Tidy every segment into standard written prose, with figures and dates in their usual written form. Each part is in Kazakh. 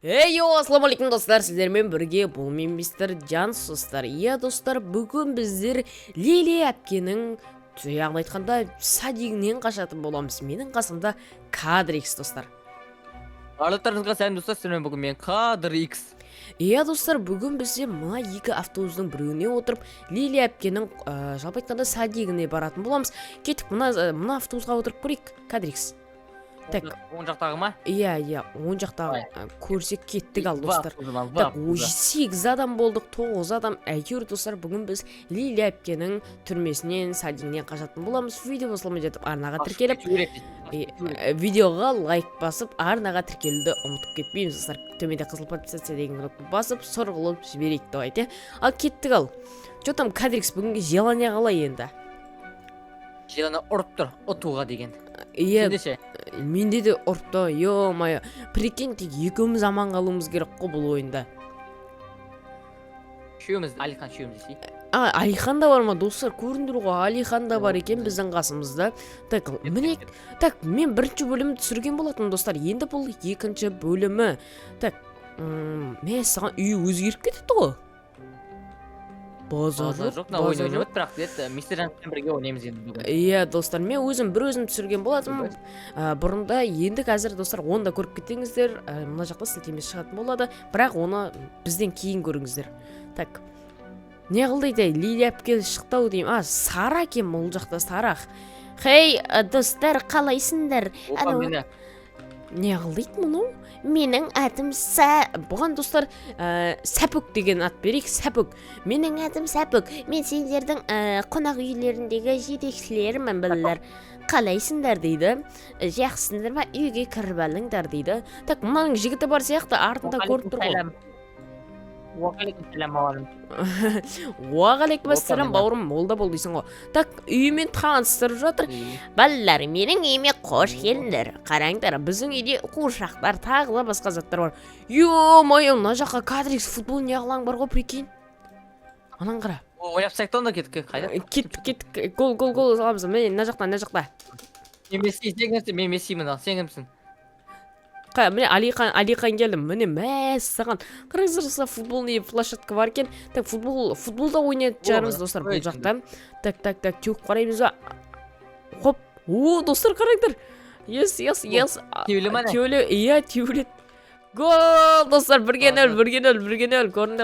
Ассалаумағалейкум достар, сіздермен бірге бұл мен мистер Джанс достар. Иә достар, бүгін біздер Лили әпкенің яғни айтқанда садигінен қашатын боламыз. Менің қасымда Кадрикс достар. Барлықтарыңызға сәлем достар, сіздермен бүгін мен Кадрикс. Иә достар, бүгін бізде мына екі автобустың біреуіне отырып Лили әпкенің жалпы айтқанда садигіне баратын боламыз. Кетіп мына автобусқа отырып көрейік, Кадрикс. Так, оң жақтағы ма? Иә, оң жақтағы көрсек кеттік ал достар. Так, 8 адам болдық, 9 адам. Әйтеуір достар, бүгін біз Лили әпкенің түрмесінен, садигінен қашатын боламыз. Видео басылмай жатып арнаға тіркеліп, видеоға лайк басып, арнаға тіркелуді ұмытып кетпейміз достар. Төменде қызыл подписация деген кнопка басып, сұрғылып жіберейік деп айтты. Ал кеттік ал. Жо там Кадрикс бүгінгі желание қалай енді? Желаны ұрып тұр, ұтуға деген. Иә, менде де ұрыпты, ё-майо. Прикинь, тек екеуміз аман қалуымыз керек қой бұл ойында. Үшеуміз, Алихан үшеуміз десей. Алихан да бар ма достар? Көріндір ғой, Алихан да бар екен біздің қасымызда. Так, міне, так, мен бірінші бөлімді түсірген болатын достар. Енді бұл екінші бөлімі. Так, мен саған үй өзгеріп кетіпті ғой. Базар жоқ, ойын ойнамады, бірақ деді, мистер Джанспен бірге ойнаймыз енді бүгін. Иә достар, мен өзім түсірген болатым. Бұрында енді қазір достар оны да көріп кетіңіздер. Мына жақта сілтеме шығатын болады, бірақ оны бізден кейін көріңіздер. Так, не қылдайды, Лили әпке шықтау деймін. Сара екен бұл жақта, Сарақ. Хей, достар, қалайсыңдар? Не қылдайды мұны? Менің атым бұған достар Сәпік деген ат берейік, Сәпік. Менің атым Сәпік. Мен сендердің қонақ үйлеріндегі жетекшілермін білдер. Қалайсыңдар дейді. Жақсыңдар ма, үйге кіріп алыңдар дейді. Так, мұның жігіті бар сияқты артында көріп тұр ғой. Уағалейкумассалам бауырым, молда бол дейсің ғой. Так, үйімен таныстырып жатыр. Балалар, менің үйіме қош келдіңдер. Қараңдар, біздің үйде қуыршақтар, тағы да басқа заттар бар. Ё-майо, мына жаққа Кадрикс футбол не алаң бар ғой, прикинь. Анан қара. Ойнап тастайық та онда, кеттік, қайда? Кеттік, гол аламыз. Мен мына жақта. Мен Мессимін ал, сен кімсің? Міне Алихан келді, міне мәссаған қырғызырса футболный площадка бар екен. Так, футболда ойнайды жарымыз достар бұл жақта. Так, теуіп қараймыз ба? Хоп, достар қараңдар. Yes. Теулі ма не? Теулі, иә, теулі. Гол, достар, 1-0, көріндер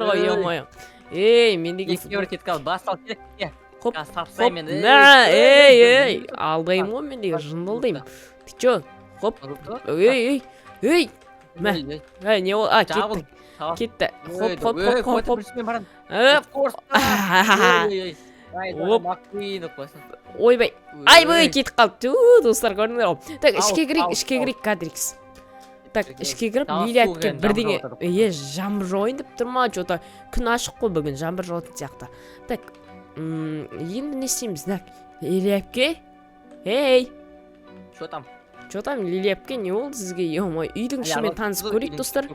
ғой, ё-майо. Мен деген футбол. Кеткі ал, бас ал, кет. Хоп, сапсаймен. алдайым ғой мен деген жындылдайым. Ты чё? Хоп, мә, не ол, кетті, хоп, ойбай, кетіп қалды, достар көрдіңдер ғой. Так, ішке кірейік, Кадрикс. Так, ішке кіріп, Лили әпке бірдеңе, жаңбыр жауайын деп тұр ма, жота күн ашық қой бүгін, жаңбыр жауатын сияқты. Так, енді не істейміз, Лили әпке, Чо там, Лили әпке, не болды сізге, ё-майо, үйдің ішімен танысып көрейік, достар.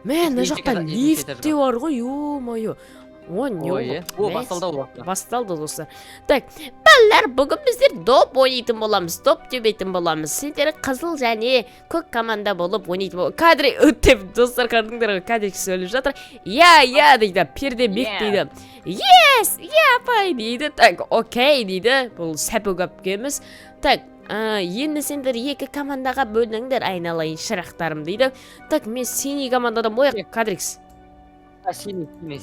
Мә, мына жақта лифт те бар ғой, ё-майо. Не болды? Басталды, достар. Так, балалар, бүгін біздер доп ойнайтын боламыз, доп төбейтін боламыз. Сендер қызыл және көк команда болып ойнайтын боламыз. Кадри өттеп, достар, қардыңдар, Кадрикс сөйлеп жатыр. Я, дейді, перде бек дейді. Yes, апай, дейді. Так, окей, дейді. Бұл Сәпік әпкеміз. Так, енді сендер екі командаға бөліңдер, айналайын шырақтарым дейді. Так, мен синий командадан бояқ, Кадрикс.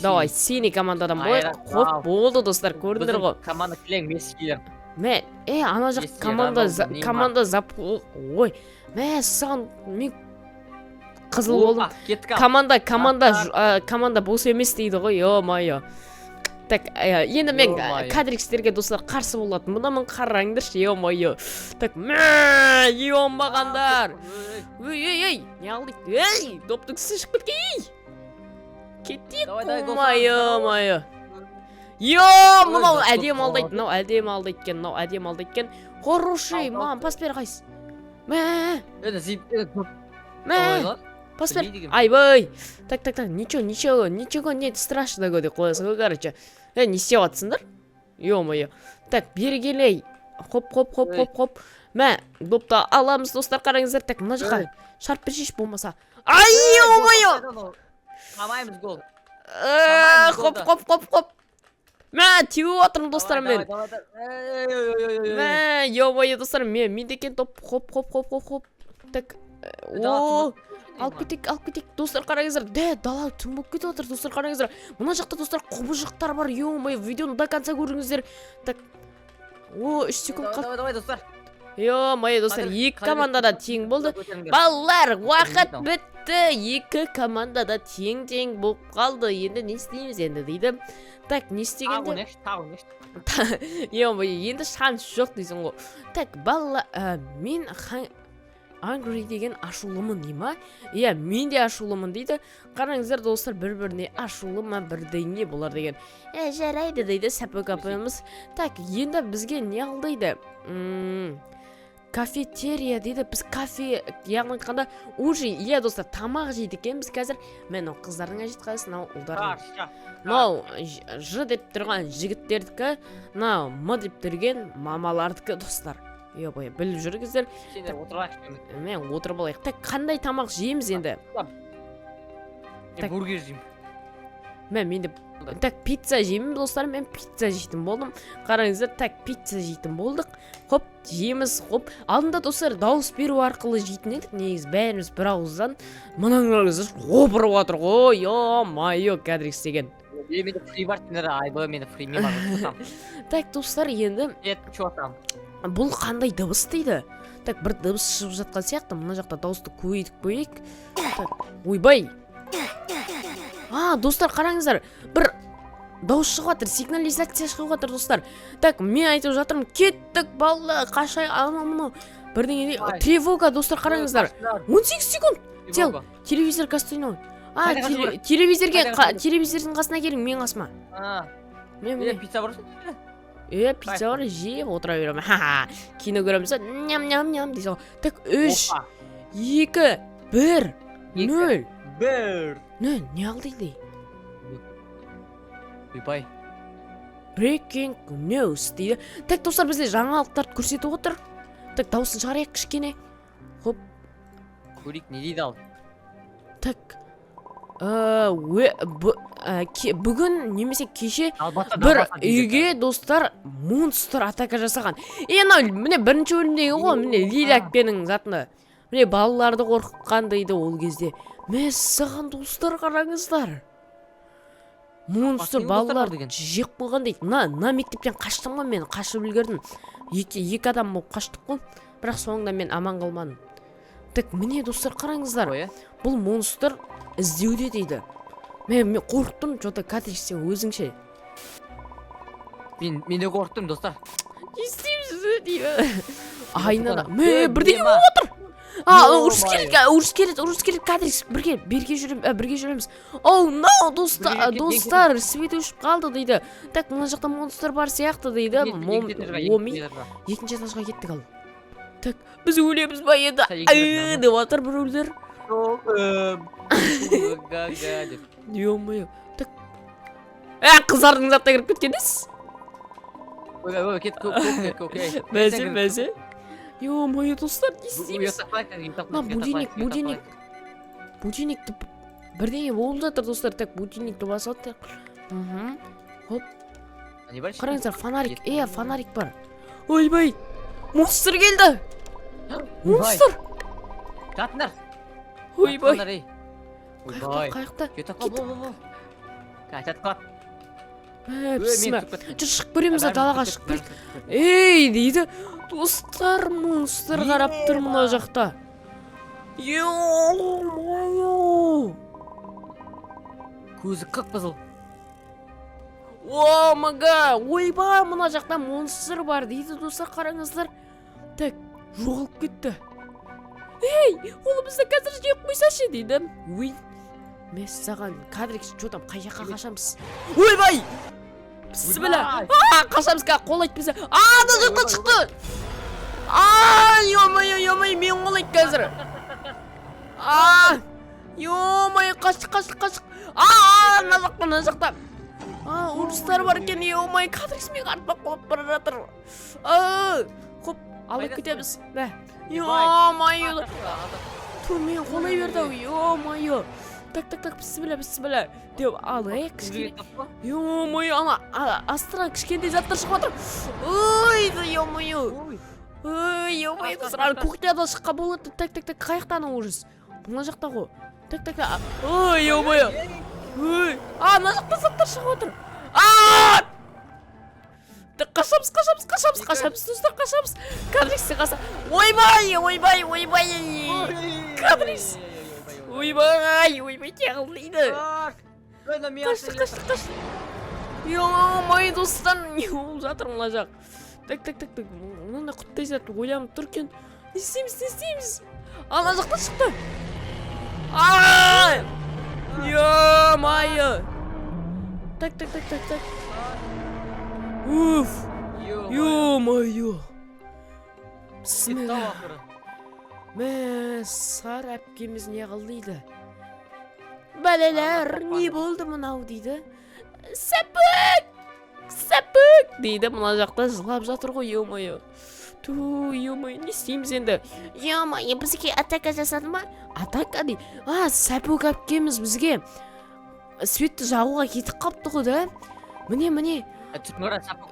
Давай, синий командадан бояқ. Хоп, болды достар, көрдіңдер ғой. Команда кілең Мессилер. Мә, ана жақ команда запу... Ой, мә, саған мен қызыл болдым. Команда бос емес дейді ғой, ё-майо. Так, енді мен Кадрикстерге достар қарсы болатын. Мұна мың қараңдыршы, ё-майо. Так, мә, ё-мағандар. Не алдық? Доптың сіз шық кеткей. Кетек, ё-майо. Мұнау әдем алды екен. Хороший, маған пас бер қайсы. Мә. Пас бер. Айбай. Так, ничего нет страшного деп қоясың ғой, короче. Не істеп жатсыңдар? Ё-майо. Так, бері келей. Хоп. Мә, допты аламыз, достар, қараңыздар. Так, мына жаққа шарп бершеш болмаса. Ай, ё-майо, Қамаймыз гол. Хоп. Мә, теуіп отырмын достар мен. Мә, ё-моё достар, мен декен топ. Хоп. Так. О, алып кетейік достар, қараңыздар. Дала түн болып кетіп отыр достар, қараңыздар. Мына жақта достар құбыжықтар бар. Ё-моё, видеоны до конца көріңіздер. Так. О, 3 секунд қалды. Давай достар. Ё-моё достар, екі командада тең болды. Балалар, уақыт бітті. Екі командада тең болып қалды. Енді не істейміз енді дейді. Так, не істегенде? Ё-моё, енді шанс жоқ дейсің ғой. Так, балалар, мен Angry деген ашулымын дей ма? Иә, мен де ашулымын дейді. Қараңыздар достар, бір-біріне ашулы ма бірдеңе болар деген. Жарайды дейді сәпөк апайымыз. Так, енді бізге не алдайды? Кафетерия дейді. Біз кафе, яғни қанда ужин, иә достар, тамақ жейді екен біз қазір. Мен о қыздардың ажитқасы, мынау ұлдардың. Мынау ж деп тұрған жігіттердікі, мынау м деп тұрген мамалардікі достар. Ё-моё, біліп жүріңіздер. Мен отырып алайық. Так, қандай тамақ жейміз енді? Бургер жеймін. Мен де так, пицца жеймін достар, мен пицца жейтін болдым. Қараңыздар, так, пицца жейтін болдық. Хоп, жейміз, хоп. Алдында достар дауыс беру арқылы жейтін едік. Негіз бәріміз бір ауыздан мынаңыздар опырып отыр ғой. Ё-моё, кәдірік істеген. Менде фри бар тендер, айбы, менде фри не бар. Так, достар, енді бұл қандай дыбыс дейді? Так, бір дыбыс шығып жатқан сияқты. Мына жақта дауысты көйдік қойайық. Так, ойбай. Достар, қараңыздар. Бір дауыс шығып жатыр, сигнализация шығып жатыр достар. Так, мен айтып жатырмын, кеттік балла, қашай алмамын. Бірдеңе тревога достар, қараңыздар. 18 секунд. Телевизор қастойын. Телевизордың қасына келің, мен қасыма. Мен пицца бар. Пицца бар, жеп отыра берем. Кино көреміз, ням-ням-ням дейсің. Так, 3, 2, 1, 0. Не алдайды? Ойбай. Breaking news дейді. Так, достар, бізде жаңалықтарды көрсетіп отыр. Так, дауысын шығарайық кішкене. Хоп. Көрейік, не дейді ал? Так. Бүгін немесе кеше бір үйге достар монстр атака жасаған. Міне бірінші өлімдегі ғой, міне Лилякпенің затында. Міне балаларды қорқытқан дейді ол кезде. Мәссаған достар, қараңыздар. Монстр балаларды жек болған дейді. Мына мектептен қаштым ғой мен, қашып үлгердім. Екі адам болып қаштық қой, бірақ соңында мен аман қалмадым. Так, міне достар, қараңыздар. Бұл монстр іздеуде дейді. Мен қорқтым, жота Катриш, сен өзіңше. Мен де қорқтым, достар. Естейміз дейді. Айнада. Бірдеңе болып отыр. Ұрыс келеді, Катриш, бірге жүреміз. Оу, no, достар, свет өшіп қалды дейді. Так, мына жақта монстр бар сияқты дейді. Екінші этажға кеттік ал. Так, біз өлеміз ба енді? Деп отыр біреулер. Ё-моё. Так. Қыздардың затта кіріп кеткеніз? Бәзе. Ё-моё, достар, не істейміз? Будильникті бірдеңе болып жатыр, достар. Так, будильникті басып отыр. Хоп. Қараңыздар, фонарик. Фонарик бар. Ойбай, монстр келді. Монстр. Жатындар. Ойбай. Қайықта. Жатып шығып көреміз, далаға шығып көрейік. Ей, дейді. Достар, монстр қарап тұр мына жақта. Ё-моё. Көзі қып-қызыл. О-мага, ойбай, мына жақта монстр бар дейді, достар, қараңыздар. Так, жоғалып кетті. Ей, ол бізді қазір жеп қойсашы дейді. Ой, мен саған Кадрикс, жотам, қай жаққа қашамыз? Ойбай! Бісміллә. Қашамыз, қол айт бізді. Ана жақта шықты. Ё-моё, мен қол айт қазір. Ё-моё, қашық. Мына жақта. Ұрыстар бар екен, ё-моё, Кадрикс мен артына қолып бара жатыр. Хоп, алып кетеміз. Ё-моё. Мен қолай берді, ё-моё. Так, бісміллә деп алайық кішкене. Ё-моё, ана астынан кішкентай заттар шығып жатыр. Ой, ё-моё. Ой, ё-моё, достар, кухнядан шыққан болады. Так, қаяқтан ужас. Мына жақта ғой. Так. Ой, ё-моё. Ой, мына жақта заттар шығып отыр. Қашамыз, достар, қашамыз. Кадриксі қаша. Ойбай. Кадрикс. Ойбай, тегілдейді. Қаш. Ё-моё, достар, не болып жатыр мына жақ. Так. Мында құттай зат ойланып тұр екен. Не істейміз? Ана жақта шықты. Ё-моё. Так. Уф. Ё-моё. Бісміллә. Мә, Сара әпкеміз не қылдейді? Бәлелер, не болды мынау дейді? Сәпік дейді, мына жақта жылап жатыр ғой, ё-моё. Ё-моё, не істейміз енді? Ё-моё, бізге атака жасады ма? Атака дейді. Сәпік әпкеміз бізге светті жағуға кетіп қапты ғой да? Міне.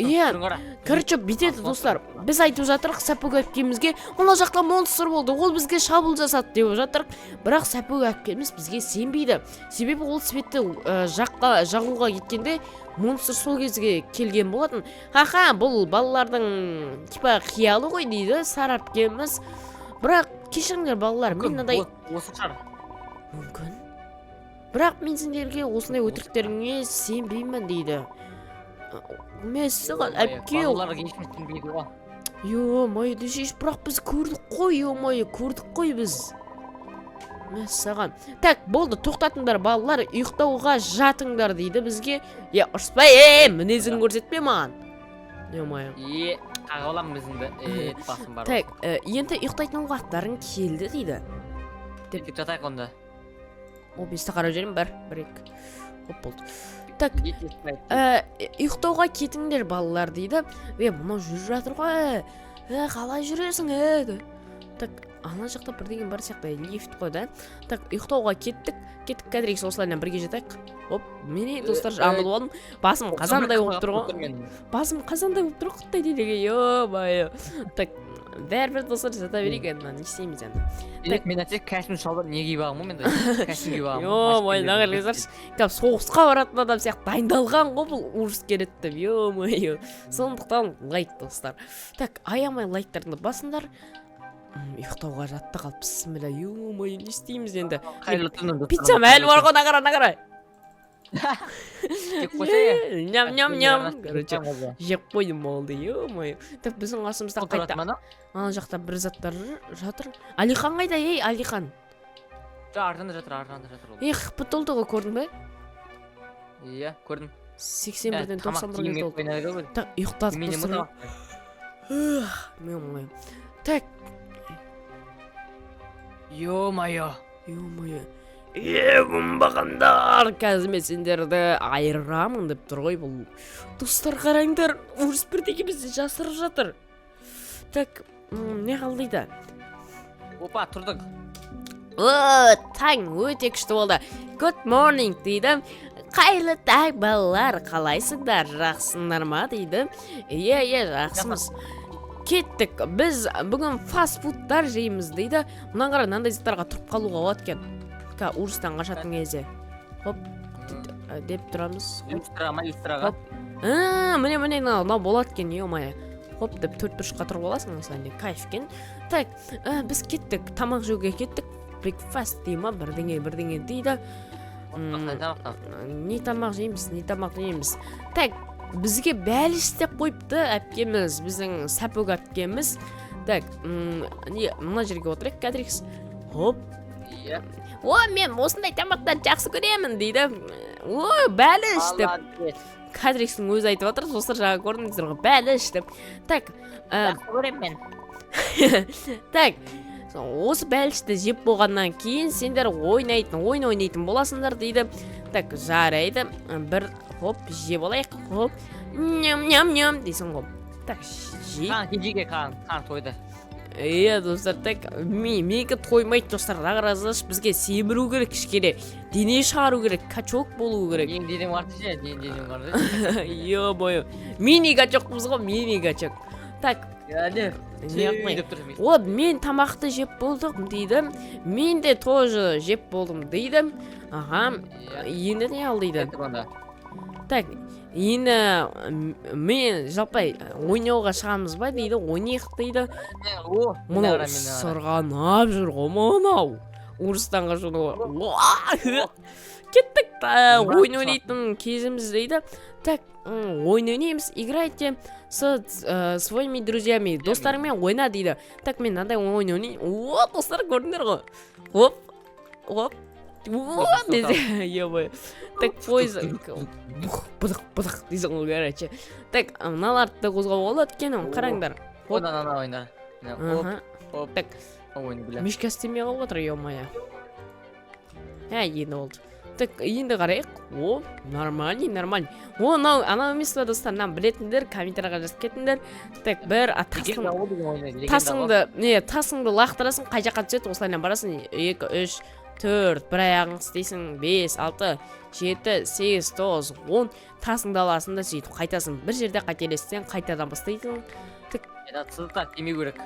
Иә, короче, бүйтеді достар. Біз айтып жатырық Сәпік әпкемізге, мына жақта монстр болды, ол бізге шабуыл жасады деп жатырық. Бірақ Сәпік әпкеміз бізге сенбейді. Себебі ол светті жағуға кеткенде монстр сол кезге келген болатын. Бұл балалардың типа қиялы ғой дейді Сара әпкеміз. Бірақ кешіріңдер балалар, мен мынадай осы шығар. Мүмкін. Бірақ мен сендерге осындай өтіріктеріңе сенбеймін дейді. Мен саған әпке. Балаларға ешкім сенбейді ғой. Ё-моё, дешеш, бірақ біз көрдік қой, ё-моё, көрдік қой біз. Мен саған. Так, болды, тоқтатыңдар балалар, ұйықтауға жатыңдар дейді бізге. Ұрыспай, мінезін көрсетпе маған. Ё-моё. Қағалам біздіңді, басым бар. Так, енді ұйықтайтын уақыттарың келді дейді. Деп жатайық онда. О, бесті қарап жерім бар, бір-екі. Хоп, болды. Так, ұйықтауға кетіңдер балалар дейді. Мұны жүріп жатыр ғой. Қалай жүресің, Так, ана жақта бірдеген бар сияқты лифт қой да. Так, ұйықтауға кеттік, кәдірек осылайынан бірге жатайық. Оп, мені достар жамыл болдым. Басым қазандай болып тұр ғой. Құттай дейдеге, ё-моё. Так, бәрібір достар жата берейік енді, не істейміз енді. Мен әтек кәшім шалдар не кей бағым мен кәшім кей бағым. Ё-моё, нағырлызаршы. Кәп соғысқа баратын адам сияқты дайындалған ғой бұл ужас келеді деп, ё-моё. Сондықтан лайк достар. Так, аямай лайктарды басыңдар. Ұйықтауға жатты қалып, бісміллә, ё-моё, не істейміз енді? Пицца мәлі бар ғой, нағара. Ням. Короче, жеп қойдым болды, ё-моё. Так, біздің қасымызда қайта. Ана жақта бір заттар жатыр. Алихан қайда, Алихан? Артында жатыр. Бұтылды ғой, көрдің бе? Иә, көрдім. 81-ден 91-ге толды. Так, ұйықтадық достар. Ё-моё. Так. Ё-моё. Бұнбағандар, қазір мен сендерді айырамын деп тұр ғой бұл. Достар қараңдар, ұрыс бірдеге бізді жасырып жатыр. Так, не қалдайды? Опа, тұрдық. Таң өте күшті болды. Good morning дейді. Қайлы таң балалар, қалайсыңдар, жақсыңдар ма дейді. Иә, жақсымыз. Кеттік, біз бүгін фастфудтар жейміз дейді. Мұнан қара нандай заттарға тұрып қалуға болады кен. Ұрыстан қашатын кезде. Хоп, деп тұрамыз. Иллюстраға. Міне, болады кен, ё-моё. Хоп, деп 4 бұрышқа тұрып аласың, осылай, кайф кен. Так, біз кеттік, тамақ жеуге кеттік. Breakfast дейма, бірдеңе дейді. Не тамақ жейміз. Так, бізге бәліш деп қойыпты әпкеміз, біздің Сәпік әпкеміз. Так, мына жерге отырайық, кәдірекс. Хоп. Мен осындай тамақтан жақсы көремін дейді. Бәліш деп. Кәдірексің өзі айтып отыр, достар жаңа көрдіңіздер ғой, бәліш деп. Так, жақсы көрем мен. Так, осы бәлішті жеп болғаннан кейін сендер ойнайтын боласыңдар дейді. Так, жарайды. Бір хоп, жеп алайық. Хоп, ням дейсің ғой. Так, жей. Кежеге қан тойды. Иә достар, так менікі тоймайды достар, ағыразаш бізге семіру керек кішкене, дене шығару керек, качок болу керек. Менің денем артық ше, денем бар. Ё-моё, мини качокпыз ғой, мини качок. Так, вот мен тамақты жеп болдым дейді, мен де тоже жеп болдым дейді. Аха, енді не ал дейді. Так, енді мен жалпай ойнауға шығамыз ба дейді, ойнайық дейді. Мұнау сырғанап жүр ғой мұнау. Орыстанға жуны. Кеттік, ойын ойнайтын кезіміз дейді. Так, ойын ойнаймыз, играйте с своими друзьями, достарыңмен ойна дейді. Так, мен мынандай ойын ойнайын. О, достар көрдіңдер ғой. Оп, оп. Вот, ё-моё. Так, поезд. Бұдық дейсің ғой, короче. Так, мыналарды да қозғауға болады екен, қараңдар. Ана ойна. Так, мишка істемей қалып отыр, ё-моё. Енді болды. Так, енді қарайық. О, нормально. О, анау емес па достар, білетіндер, комментарияға жазып кетіңдер. Так, бір тасыңды лақтырасың, қай жаққа түседі, осылайынан барасың. 2, 3, 4, бір аяғың істейсің, 5, 6, 7, 8, 9, 10, тасыңды аласың да сөйтіп қайтасың. Бір жерде қателессең, қайтадан бастайсың. Так, сызықтап демеу керек.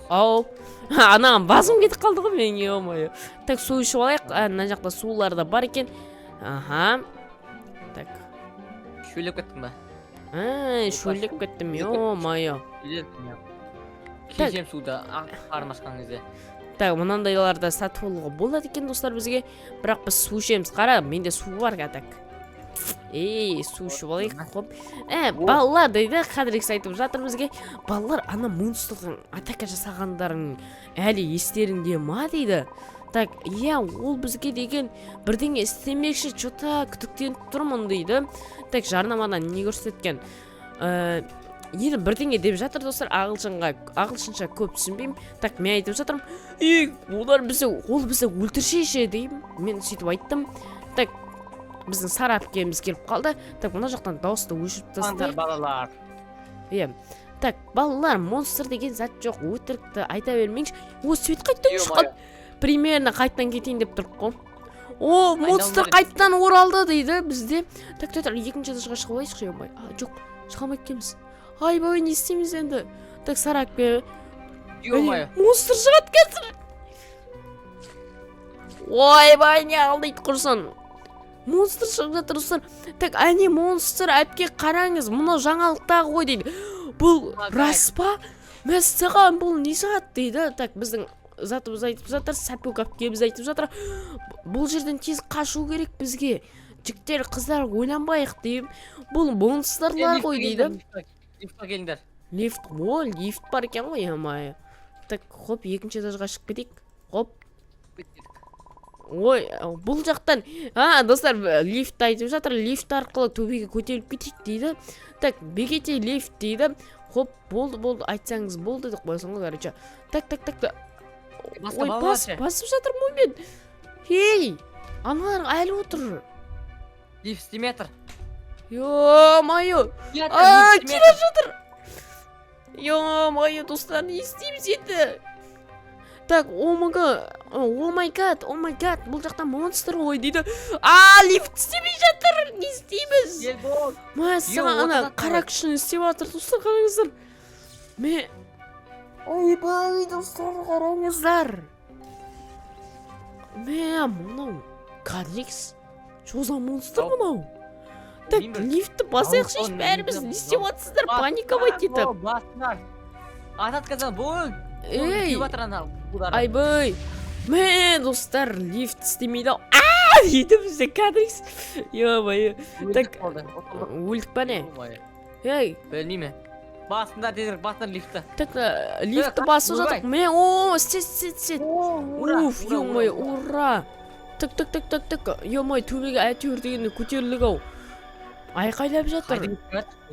Ау, анаған басым кетіп қалды ғой мен, ё-моё. Так, су ішіп алайық, мына жақта сулар да бар екен. Аха. Так. Шөлеп кеттің ба? Шөлеп кеттім, ё-моё. Кешем суда, қарым ашқан кезде. Так, мынандайларды сатып алуға болады екен достар бізге. Бірақ біз су ішеміз. Қара, менде су бар так. Су ішіп алайық. Хоп. Балалар дейді, қадірекс айтып жатыр бізге. Балалар, ана монстрдың атака жасағандарын әлі естеріңде ма дейді. Так, ол бізге деген бірдеңе істемекші, что-то күдіктеніп тұрмын дейді. Так, жарнамадан не көрсеткен? Енді бірдеңе деп жатыр достар, ағылшынша көп түсінбеймін. Так, мен айтып жатырмын, ол бізді өлтіршейші деймін. Мен сөйтіп айттым. Так, біздің сары әпкеміз келіп қалды. Так, мына жақтан дауысты өшіріп тастайық. Балалар. Так, балалар, монстр деген зат жоқ, өтірікті айта бермеңші. Сөйт қайттан шыққан. Примерно қайттан кетейін деп тұрып қой. О, монстр қайттан оралды дейді бізде. Так, екінші этажға шығып алайықшы, ой. Жоқ, шыға алмай кеткенбіз. Айбай, не істейміз енді? Так, сары әпке. Монстр шығады қазір. Ойбай, не алдайды құрсын. Монстр шығып жатыр достар. Так, әне монстр әпке қараңыз, мұны жаңалықтағы ғой дейді. Бұл рас па? Мәссаған, бұл не сағат дейді. Так, біздің затымыз айтып жатыр, сәпөк әпкеміз айтып жатыр. Бұл жерден тез қашу керек бізге. Жігіттер, қыздар ойланбайық дейм. Бұл монстрлар ғой дейді. Лифтқа келіңдер. Лифт бар екен ғой, ё-моё. Так, хоп, екінші этажға шығып кетейік. Хоп. Ой, бұл жақтан, достар, лифт айтып жатыр, лифт арқылы төбеге көтеріліп кетейік дейді. Так, бекете лифт дейді. Хоп, болды, айтсаңыз болды деп қойсын ғой, короче. Так. Ой, басып жатыр момент. Хей, аналар әлі отыр. Лифт істемей жатыр. Ё-моё. Келе жатыр. Ё-моё, достар, не істейміз енді? Так, о май гад, бұл жақтан монстр ғой дейді. Лифт істемей жатыр, не істейміз? Мәссаған, ана қара күшін істеп жатыр, достар, қараңыздар. Ойбай, достар, қараңыздар. Мұнау, Кадрикс, жоза монстр мұнау. Так, лифтті басайықшы, бәріміз не істеп жатсыздар, паниковать етіп. Басынар. Ататқазан, бұл. Айбай, достар, лифт істемейді. Дейді бізде Кадрикс. Ё-моё. Так, өлдік па не? Білмейме. Басындар дедір, басындар лифтті. Так, лифтті басып жатық. Сет. Уф, ё-моё, ура. Так, ё-моё, төбеге әйтеуір дегенде көтерілік ау. Айқайлап жатыр.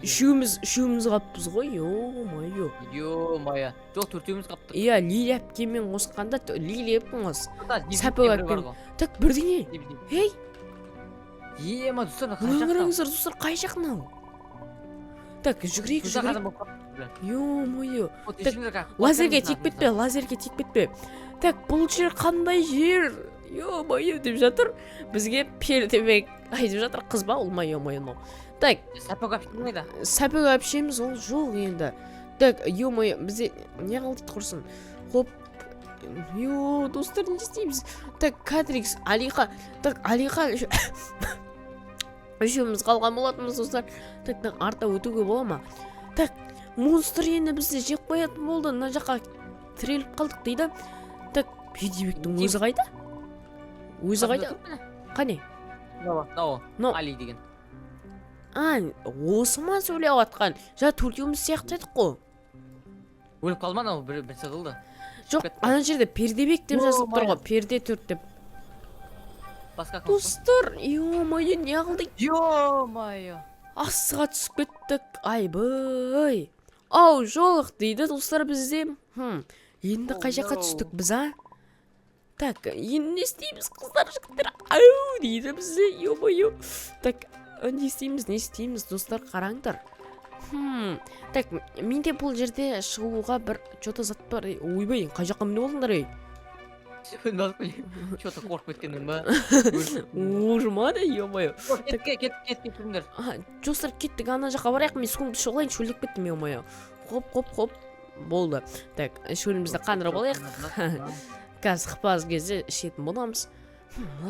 Үшеуміз қаппыз ғой, ё-моё. Жоқ, төртеуміз қаптық. Лили әпкемен қосқанда, Лили әпкең қос. Сәпөк әпкемен. Так, бірдеңе. Ема достар қай Мына жақта? қараңыздар достар, қай жақ мынау? Так, жүгірейік, Бұзақ жүгірейік. адам болып қалыпты. Ё-моё. Вот Так, ешкімдер как- Лазерге тиіп кетпе, лазерге тиіп кетпе. Так, бұл жер қандай жер? Ё-моё деп жатыр. Бізге пердебек айтып жатыр, қыз ба ол ма, ё-моё мынау. Так, Сапог общемейді. сәпек әпшеміз ол жоқ енді. Так, ё-моё, бізде не қалды құрсын. Хоп. Ё, достар, не істейміз? Так, Катрикс, Алиха. Так, Алиха үшеуміз қалған болатынбыз достар. Так, арта өтуге бола ма? Так, монстр енді бізді жеп қоятын болды. Мына жаққа тіреліп қалдық дейді. Так, пердебектің өзі қайда? Өзі қайда? Қане? Мынау Али деген. Осы ма сөйлеп жатқан? Жа төртеуміз сияқты едік қой. Өліп қалма анау бір қылды. Жоқ, ана жерде пердебек деп жазылып тұр ғой. Перде 4 деп. Басқа кім? Достар, ё-моё, не қылдық? Ё-моё. Асыға түсіп кеттік. Айбай. Ау, жоқ дейді достар бізде. Енді қай жаққа түстік біз, а? Так, енді не істейміз, қыздар, жігіттер? Ау, дейді бізде, ё-моё. Так, не істейміз, достар, қараңдар. Так, менде бұл жерде шығуға бір что-то зат бар. Ойбай, қай жаққа міне болдыңдар, ей? Что-то қорқып кеткенмін ба? Ужмады, ё-моё. Кеттіңдер. Достар, кеттік, ана жаққа барайық, мен суымды шолайын, шөлдеп кеттім, ё-моё. Хоп. Болды. Так, шөлімізді қандырып алайық. Қазір қыпаз кезде ішетін боламыз.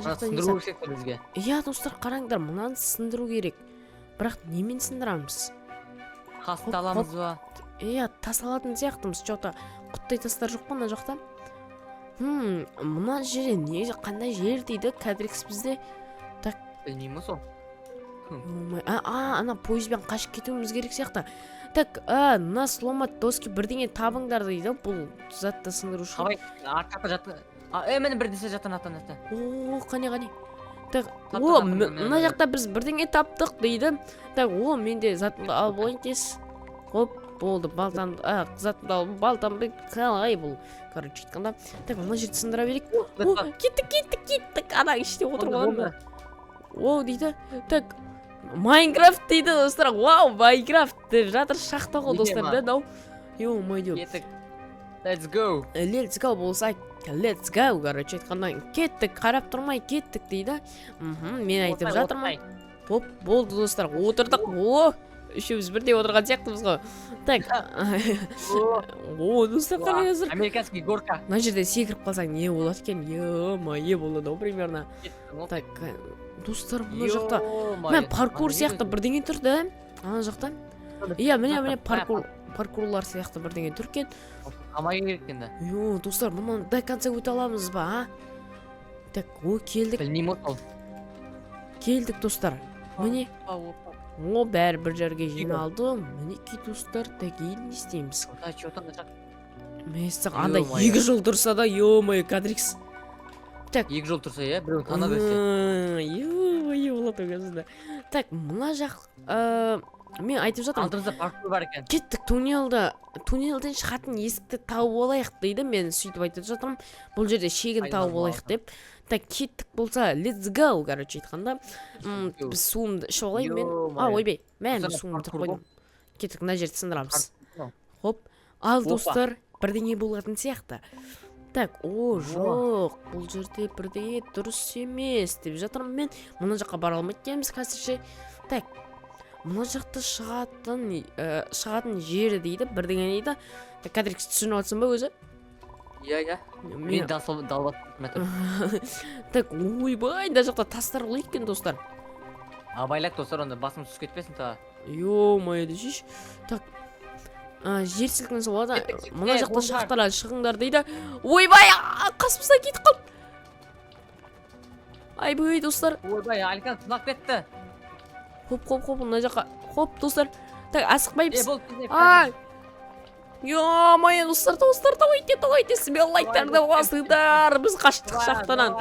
Сындыру керек бізге. Иә, достар, қараңдар, мұнаны сындыру керек. Бірақ немен сындырамыз? Қасты аламыз ба? Иә, тас алатын сияқтымыз. Что-то құттай тастар жоқ па мына жақта? Мына жерде не, қандай жер дейді Кадрикс бізде? Так, білмеймін сол. ана пойызбен қашып кетуіміз керек сияқты. Так, мына сломат доски бірдеңе табыңдар дейді. Бұл затты сындыру үшін. Қалай, артақта жатты. Мені бір десе жаттан аттан. Қане. Так, мына жақта біз бірдеңе таптық дейді. Так, менде затымды алып болайын тез. Хоп, болды, балтамды, затымды алып, балтамды қалай бұл. Короче, айтқанда. Так, мына жерді сындыра берейік. Кеттік, ана іште отырып аламын. Дейді. Так, Майнкрафт дейді достар. Вау, Майнкрафт деп жатыр, шақта ғой достар, да, дау. Ё-моё. Кеттік. Let's go. Let's go болса, let's go, короче, айтқанда кеттік, қарап тұрмай кеттік дейді. Мен айтып жатырмын. Хоп, болды достар, отырдық. Үшеуміз бірдей отырған сияқтымыз ғой. Так. Достар, қараңыздар. Американский горка. Мына жерде секіріп қалсаң не болады екен? Ё-моё болады, примерно. Так, достар, мына жақта. Мен паркур сияқты бірдеңе тұрды, ана жақта. Иә, міне паркурлар сияқты бірдеңе тұр екен. Амай керек енді. Ё, достар, мұнан до конца өте аламыз ба, а? Так, келдік. Білмеймін ол. Келдік, достар. Міне. Бәрі бір жерге жиналды. Мінекей, достар, так, енді не істейміз? Мәстік, анда 2 жол тұрса да, ё-моё, Кадрикс. Так. 2 жол тұрса, иә, біреуін тана берсе. Ё-моё, болады өкізді. Так, мұна жақ... Мен айтып жатырмын. Алдымызда паркур бар екен. Кеттік, туннелден шығатын есікті тауып алайық дейді. Мен сөйтіп айтып жатырмын. Бұл жерде шегін тауып алайық деп. Так, кеттік болса, let's go, короче, айтқанда. Біз суымды ішіп алайын мен. Ойбай, мен суымды қойдым. Кеттік, мына жерді сындырамыз. Хоп, ал достар, бірдеңе болатын сияқты. Так, жоқ, бұл жерде бірдеңе дұрыс емес деп жатырмын мен. Мұна жаққа бара алмайтынбыз қазірше. Так, мұна жақта шығатын жері дейді, бірдеңе дейді. Кадрикс түсініп отырсың ба өзі? Иә. Мен далбатым. Так, ойбай, мына жақта тастар бұл екен, достар. Абайлак, достар, онда басым түсіп кетпесін та. Ё-моё, дешеш. Так, жер сілкінісі болады. Мұна жақта шақтардан шығыңдар дейді. Ойбай, қасымызда кетіп қалып. Айбай, достар. Ойбай, Аликан тұнап кетті. Хоп, мына жаққа. Хоп, достар. Так, асықпайбыз. Ё-моё, достар, тауайте, себе лайктарды басыңдар. Біз қаштық шақтанан.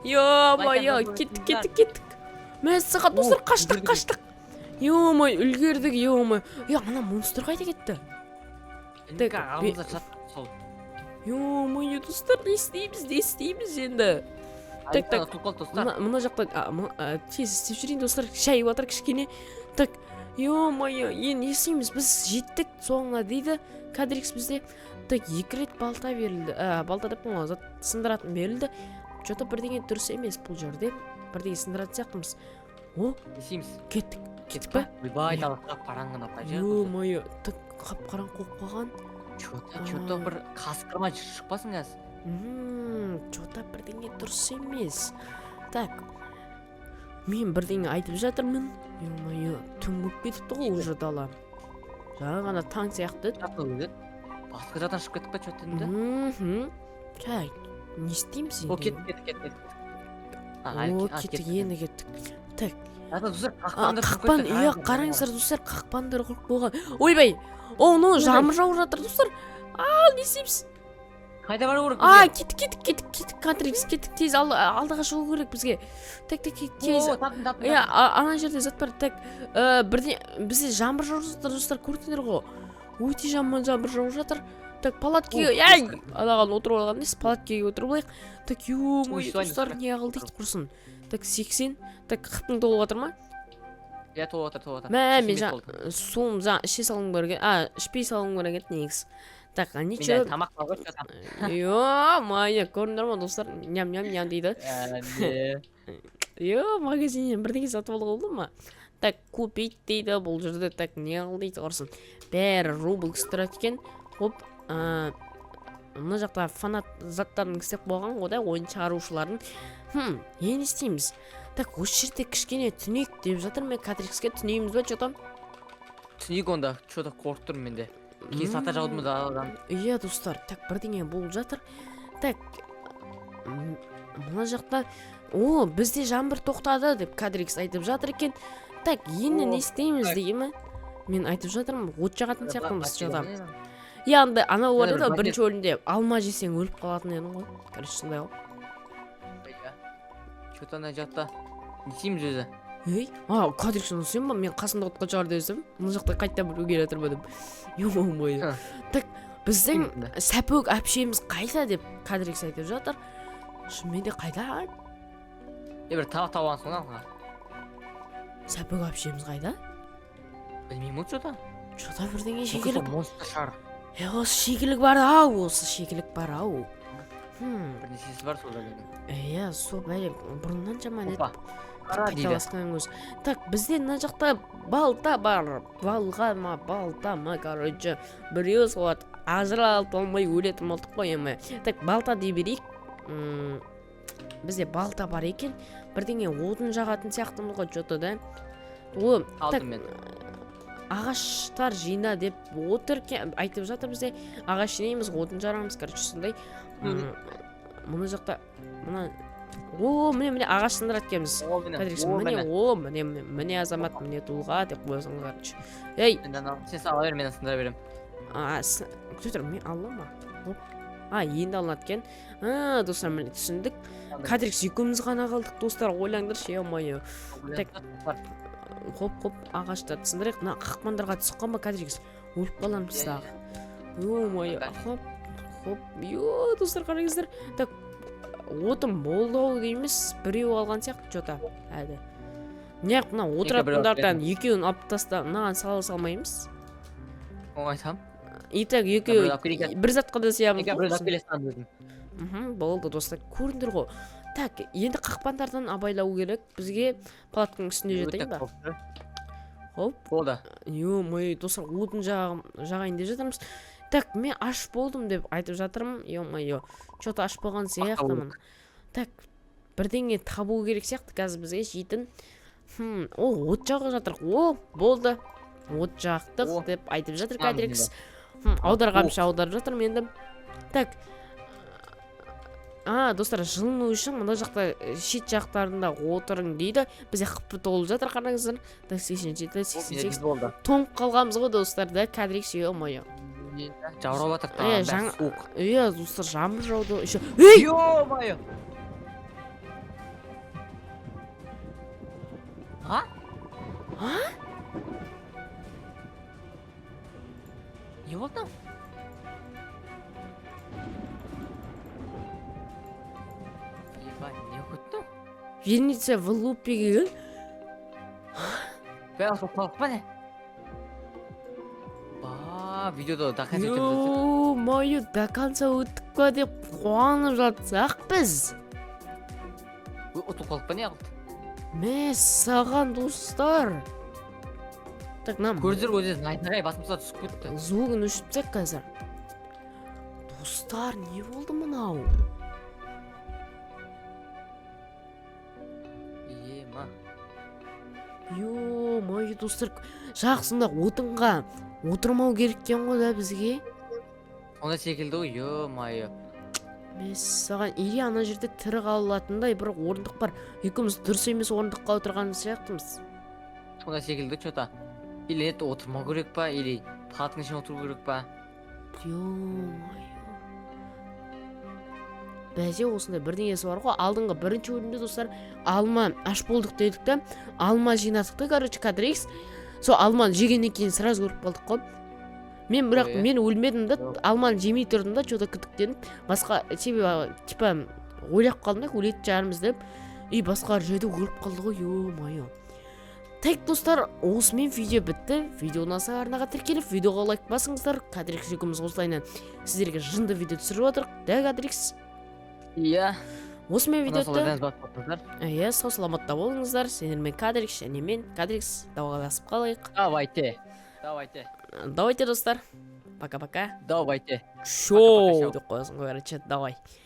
Ё-моё, кеттік. Мәссіға, достар, қаштық. Ё-моё, үлгердік, ё-моё. Ана монстр қайда кетті? Ё-моё, достар, не істейміз енді? Так, так. Ысылып қалды достар. Мына жақта тез істеп жүрейін достар, шай жатыр кішкене. Так, ё-моё, енді не істейміз? Біз жеттік соңына дейді Кадрикс бізде. Так, 2 рет балта берілді. Балта деп қойған зат сындыратын берілді. Что-то бірдеңе дұрыс емес бұл жерде. Бірдеңе сындыратын сияқтымыз. О, Не істейміз? кеттік. Кеттік па? Ойбай, далаға қараңғы апай жер. Ё-моё, так қап-қараң қойып қалған. Что-то бір қасқырма шықпасын қазір. Что-то бірдеңе дұрыс емес. Так, мен бірдеңе айтып жатырмын. Ё-моё, түн болып кетіпті ғой уже дала. Жаңа ғана таң сияқты. Басқа жақтан шығып кеттік па что-то енді? Так, не істейміз енді? О, кеттік. О, кеттік, енді кеттік. Так, Достар, қақпан, иә, қараңыздар достар, қақпандар құрып болған. Ойбай, ну, жамыр жауып жатыр достар. Не істейміз? Қайда бару керек? Кеттік, Кадрикс, кеттік, тез алдыға шығу керек бізге. Так, тез. Иә, ана жерде зат бар. Так, бізде жамыр жауып жатыр достар, көрдіңдер ғой. Өте жаман жамыр жауып жатыр. Так, палаткеге, анаған отырып алған емес, палаткеге отырып алайық. Так, ё-моё, достар, не қылдық құрсын. Так, 80. Так, қыптың толып жатыр ма? Иә, толып жатыр. Мен суым іше салым керек. Ішпей салым керек негіз. Так, ничего. Мен тамақ бар ғой. Ё-моё, көрдіңдер ма достар? Ням-ням дейді. Магазиннен бірдеңе сатып алуға болды ма? Так, купить дейді бұл жерде. Так, не қыл дейді құрсын. Бәрі рубль кістірат екен. Хоп, мына жақта фанат заттарын кістеп болған ғой да, ойын шығарушылардың. Не істейміз? Так, осы жерде кішкене түнек деп жатыр мен Кадрикске түнейміз ба, что-то? Түнек онда, что-то қорқып тұрмын менде. Кейін сата жаудым даладан. Иә, достар, так, бірдеңе болып жатыр. Так, мына жақта, бізде жаңбыр тоқтады деп Кадрикс айтып жатыр екен. Так, енді не істейміз деймі? Мен айтып жатырмын, от жағатын сияқтымыз жатам. Яғында, ана орда да бірінші өлінде алма жесең өліп қалатын едің ғой. Короче, сондай ғой. Что-то ана жақта. Не істейміз өзі? Кадрикс сен ба? Мен қасымда отқа шығар десем, мына жақта қайта біреу келе жатыр дедім. Ё-моё. Так, біздің сәпөк әпшеміз қайда деп Кадрикс айтып жатыр. Шынымен де қайда? Бір тауып алғансың ғой. Сәпөк әпшеміз қайда? Білмеймін ол что-то. Что-то бірдеңе шекелік. Монстр шығар. Осы шекелік бар ау, осы шекелік бар ау. Бірнешесі бар сол бәлем. Сол бәлем бұрыннан жаман еді. Қайталасқан көз. Так, бізде мына жақта балта бар. Балта ма, короче. Біреу солат ажыралып алмай өлетін болдық қой емі. Так, балта дей берейік. Бізде балта бар екен. Бірдеңе отын жағатын сияқтымыз ғой, что-то да. Алдым мен. Ағаштар жина деп отыр айтып жатыр бізде. Ағаш жинаймыз, отын жарамыз, короче, сондай. Мұны жақта, міне ағаш сындырат кеміз. Міне азамат, міне тұлға деп қойсын, короче. Сен сала бер, мен сындыра берем. Күтір, мен алам ма? Енді алынат кен. Достар, міне түсіндік. Кадрикс екеуміз ғана қалдық, достар, ойлаңдаршы, ё-моё. Хоп, ағаштарды сындырайық. Мына қақпандарға түсіп қалма, Кадрикс. Өліп қаламын біздағы. Ё-моё, хоп, достар, қараңыздар. Так, отын болды дейміз, біреу алған сияқты, что-то. Неғып, мына отыратындардан екеуін алып таста, мынаған сала салмаймыз. Айтам. Итак, екеу бір затқа да сиямыз. Болды, достар, көріндір ғой. Так, енді қақпандардан абайлау керек. Бізге палатканың үстінде жетейін ба? Хоп. Болды. Ё-моё, достар, отын жағайын деп жатырмыз. Так, мен аш болдым деп айтып жатырмын. Ё-моё, что-то аш болған сияқтымын. Так, бірдеңе табу керек сияқты қазір бізге жейтін. От жағып жатыр. Болды. От жақтық деп айтып жатыр Кадрикс. Аударғамшы аударып жатырмын енді. Так, достар, жылыну үшін мына жақта шет жақтарында отырың дейді. Бізде қыппы толып жатыр, қараңыздар. 87-88 болды. Тоңып қалғамыз ғой, достар, да, Кадрикс, ё-моё. Жаурап жатыр, бәрі суық. Достар, жаңбыр жауды. Ё-моё! Не болды? не өттің? Венеция в лупеге. Бәрі соқталып па не? Видеода до конца өтеміз. Ё-моё, до конца өттік па деп қуанып жатсақ біз. Ұтып қалып па не қылды? Мә саған достар. Так, нам Көрдіңіздер ғой өзі найнағай басымызға түсіп кетті. звугын өшіртсек қазір. Достар, не болды мынау? Ема. Ё-моё, достар, жақсында отынға отырмау керек екен ғой да бізге. Онда секілді ғой, ё-майы. Мен саған или ана жерде тірі қалатындай бір орындық бар. Екеуміз дұрыс емес орындыққа отырғанымыз сияқтымыз. Сонда секілді что-то. Или это отырмау керек па, или палатың ішіне отыру керек па? Ё-моё. Бәзе осындай бірдеңесі бар ғой. Алдыңғы бірінші бөлімде достар алма аш болдық дедік та, алма жинадық та, короче, кадрикс. Сол алманы жегеннен кейін сразу көріп қалдық қой. Мен бірақ мен өлмедім да, алманы жемей тұрдым да, что-то күдіктеніп. Басқа себебі типа ойлап қалдым да, өлетін шығармыз деп. И басқалар жерде өліп қалды ғой, ё-моё. Так, достар, осымен видео бітті. Видео ұнаса арнаға тіркеліп, видеоға лайк басыңыздар. Кадрикс екеуміз осылайынан сіздерге жынды видео түсіріп отырық. Да, Кадрикс? Иә. Осымен видео Солардан өтті. баспасыздар. Иә, сау саламатта болыңыздар. Сендермен Кадрикс және мен Кадрикс дауаласып қалайық. Давайте. Давайте. Давайте, достар. Пока-пока. Давайте. Шоу деп қоясың ғой, короче, давай.